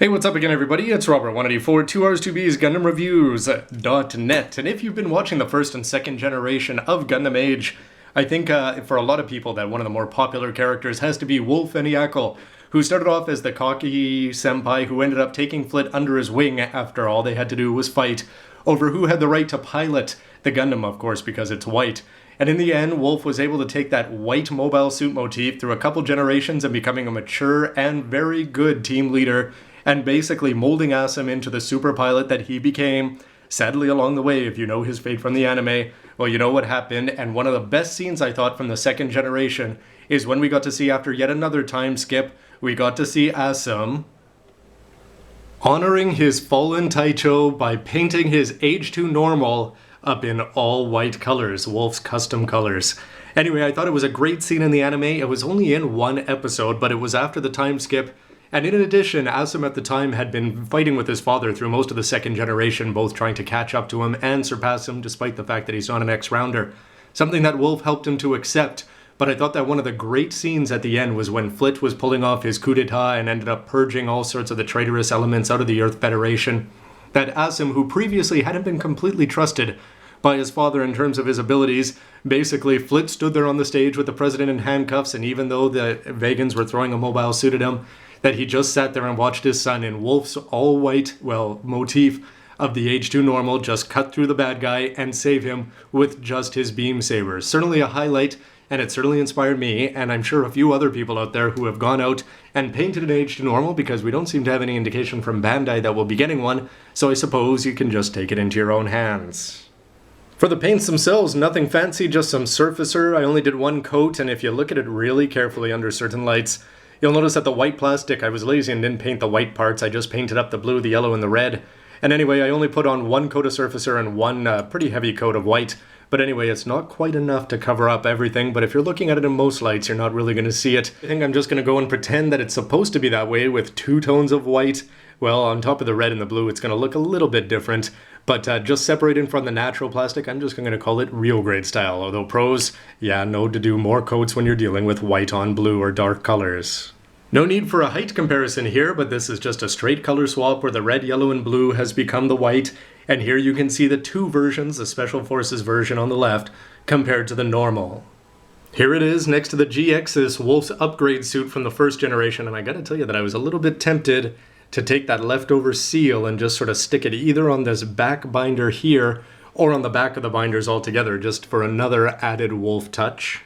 Hey, what's up again, everybody? It's Robert, 184, 2Rs2Bs, GundamReviews.net. And if you've been watching the first and second generation of Gundam Age, I think for a lot of people that one of the more popular characters has to be Wolf Eniakel, who started off as the cocky senpai who ended up taking Flit under his wing after all they had to do was fight over who had the right to pilot the Gundam, of course, because it's white. And in the end, Wolf was able to take that white mobile suit motif through a couple generations and becoming a mature and very good team leader, and basically molding Asum into the super pilot that he became. Sadly, along the way, if you know his fate from the anime, well, you know what happened. And one of the best scenes, I thought, from the second generation is when we got to see, after yet another time skip, we got to see Asum honoring his fallen Taicho by painting his Age-2 Normal up in all white colors, Wolf's custom colors. Anyway, I thought it was a great scene in the anime. It was only in one episode, but it was after the time skip. And in addition, Asum at the time had been fighting with his father through most of the second generation, both trying to catch up to him and surpass him despite the fact that he's not an X-rounder. Something that Wolf helped him to accept. But I thought that one of the great scenes at the end was when Flit was pulling off his coup d'etat and ended up purging all sorts of the traitorous elements out of the Earth Federation. That Asum, who previously hadn't been completely trusted by his father in terms of his abilities, basically Flit stood there on the stage with the president in handcuffs, and even though the Vegans were throwing a mobile suit at him, that he just sat there and watched his son in Wolf's all-white, motif of the Age-2 Normal just cut through the bad guy and save him with just his beam sabers. Certainly a highlight, and it certainly inspired me, and I'm sure a few other people out there who have gone out and painted an Age-2 Normal, because we don't seem to have any indication from Bandai that we'll be getting one, so I suppose you can just take it into your own hands. For the paints themselves, nothing fancy, just some surfacer. I only did one coat, and if you look at it really carefully under certain lights, you'll notice that the white plastic, I was lazy and didn't paint the white parts. I just painted up the blue, the yellow, and the red. And anyway, I only put on one coat of surfacer and one pretty heavy coat of white. But anyway, it's not quite enough to cover up everything, but if you're looking at it in most lights, you're not really going to see it. I think I'm just going to go and pretend that it's supposed to be that way with two tones of white. Well, on top of the red and the blue, it's going to look a little bit different. But just separating from the natural plastic, I'm just going to call it real grade style. Although pros, yeah, know to do more coats when you're dealing with white on blue or dark colors. No need for a height comparison here, but this is just a straight color swap where the red, yellow, and blue has become the white. And here you can see the two versions, the Special Forces version on the left, compared to the normal. Here it is next to the GX's Wolf's upgrade suit from the first generation, and I gotta tell you that I was a little bit tempted to take that leftover seal and just sort of stick it either on this back binder here or on the back of the binders altogether, just for another added Wolf touch.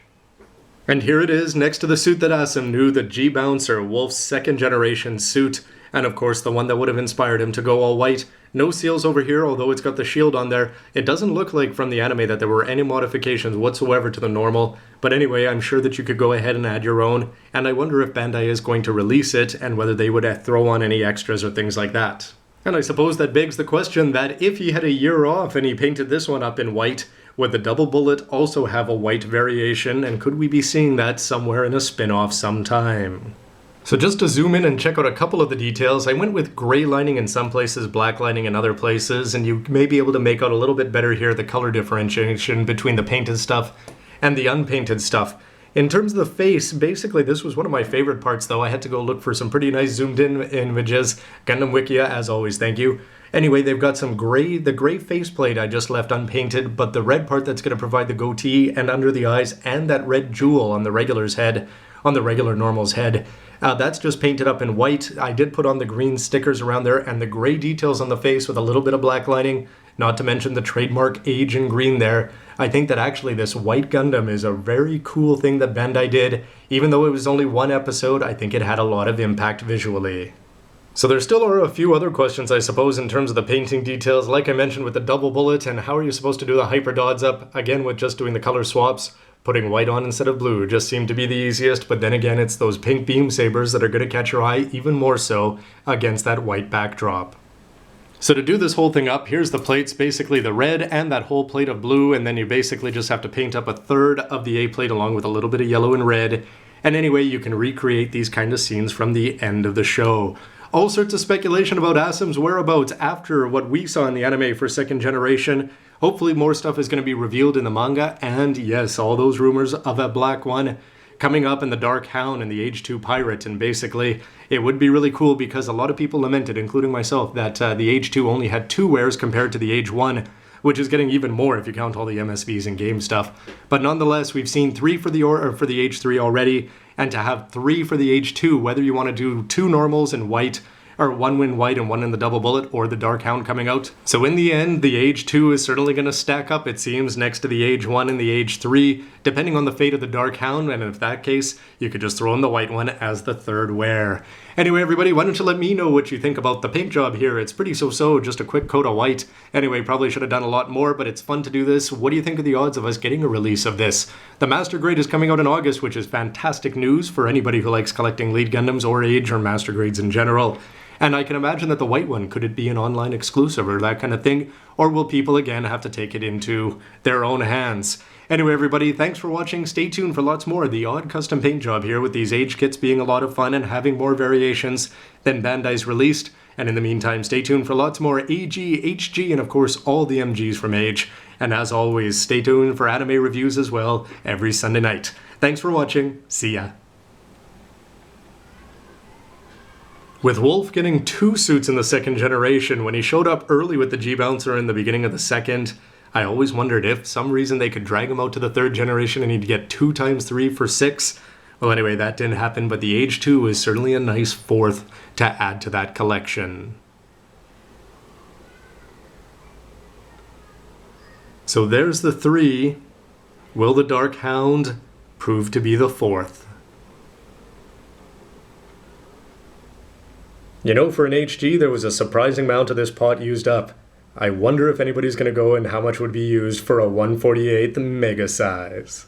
And here it is next to the suit that Asum knew, the G-Bouncer, Wolf's second generation suit, and of course the one that would have inspired him to go all white. No seals over here, although it's got the shield on there. It doesn't look like from the anime that there were any modifications whatsoever to the normal, but anyway, I'm sure that you could go ahead and add your own, and I wonder if Bandai is going to release it and whether they would throw on any extras or things like that. And I suppose that begs the question that if he had a year off and he painted this one up in white, would the double bullet also have a white variation, and could we be seeing that somewhere in a spin-off sometime? So just to zoom in and check out a couple of the details, I went with gray lining in some places, black lining in other places, and you may be able to make out a little bit better here the color differentiation between the painted stuff and the unpainted stuff. In terms of the face, basically this was one of my favorite parts, though. I had to go look for some pretty nice zoomed in images. Gundam Wikia, as always, thank you. Anyway, they've got some gray, the gray faceplate I just left unpainted, but the red part that's going to provide the goatee and under the eyes and that red jewel on the regular's head, on the regular Normal's head, that's just painted up in white. I did put on the green stickers around there and the gray details on the face with a little bit of black lining, not to mention the trademark Age in green there. I think that actually this White Gundam is a very cool thing that Bandai did. Even though it was only one episode, I think it had a lot of impact visually. So there still are a few other questions, I suppose, in terms of the painting details, like I mentioned with the double bullet, and how are you supposed to do the hyper dots up, again with just doing the color swaps. Putting white on instead of blue just seemed to be the easiest, but then again it's those pink beam sabers that are going to catch your eye even more so against that white backdrop. So to do this whole thing up, here's the plates, basically the red and that whole plate of blue, and then you basically just have to paint up a third of the A plate along with a little bit of yellow and red, and anyway you can recreate these kind of scenes from the end of the show. All sorts of speculation about Asum's whereabouts after what we saw in the anime for second generation. Hopefully more stuff is going to be revealed in the manga, and yes, all those rumors of a black one coming up in the Dark Hound and the Age-2 Pirate, and basically it would be really cool because a lot of people lamented, including myself, that the Age-2 only had 2 wares compared to the Age-1, which is getting even more if you count all the MSVs and game stuff. But nonetheless, we've seen 3 for the Age-3 already, and to have 3 for the Age-2, whether you want to do 2 normals in white, or 1 in white and 1 in the double bullet, or the Dark Hound coming out. So in the end, the Age-2 is certainly going to stack up, it seems, next to the Age-1 and the Age-3, depending on the fate of the Dark Hound, and in that case, you could just throw in the white one as the 3rd wear. Anyway, everybody, why don't you let me know what you think about the paint job here? It's pretty so-so, just a quick coat of white. Anyway, probably should have done a lot more, but it's fun to do this. What do you think of the odds of us getting a release of this? The Master Grade is coming out in August, which is fantastic news for anybody who likes collecting lead Gundams or Age or Master Grades in general. And I can imagine that the white one, could it be an online exclusive or that kind of thing? Or will people again have to take it into their own hands? Anyway, everybody, thanks for watching. Stay tuned for lots more of the odd custom paint job here, with these Age kits being a lot of fun and having more variations than Bandai's released. And in the meantime, stay tuned for lots more AGE, HG, and of course all the MGs from Age. And as always, stay tuned for anime reviews as well every Sunday night. Thanks for watching. See ya. With Wolf getting 2 suits in the 2nd generation, when he showed up early with the G-Bouncer in the beginning of the 2nd, I always wondered if some reason they could drag him out to the 3rd generation and he'd get 2 times 3 for 6. Well, anyway, that didn't happen, but the Age-2 is certainly a nice 4th to add to that collection. So there's the 3. Will the Dark Hound prove to be the 4th? You know, for an HG, there was a surprising amount of this pot used up. I wonder if anybody's going to go and how much would be used for a 1/48 mega size.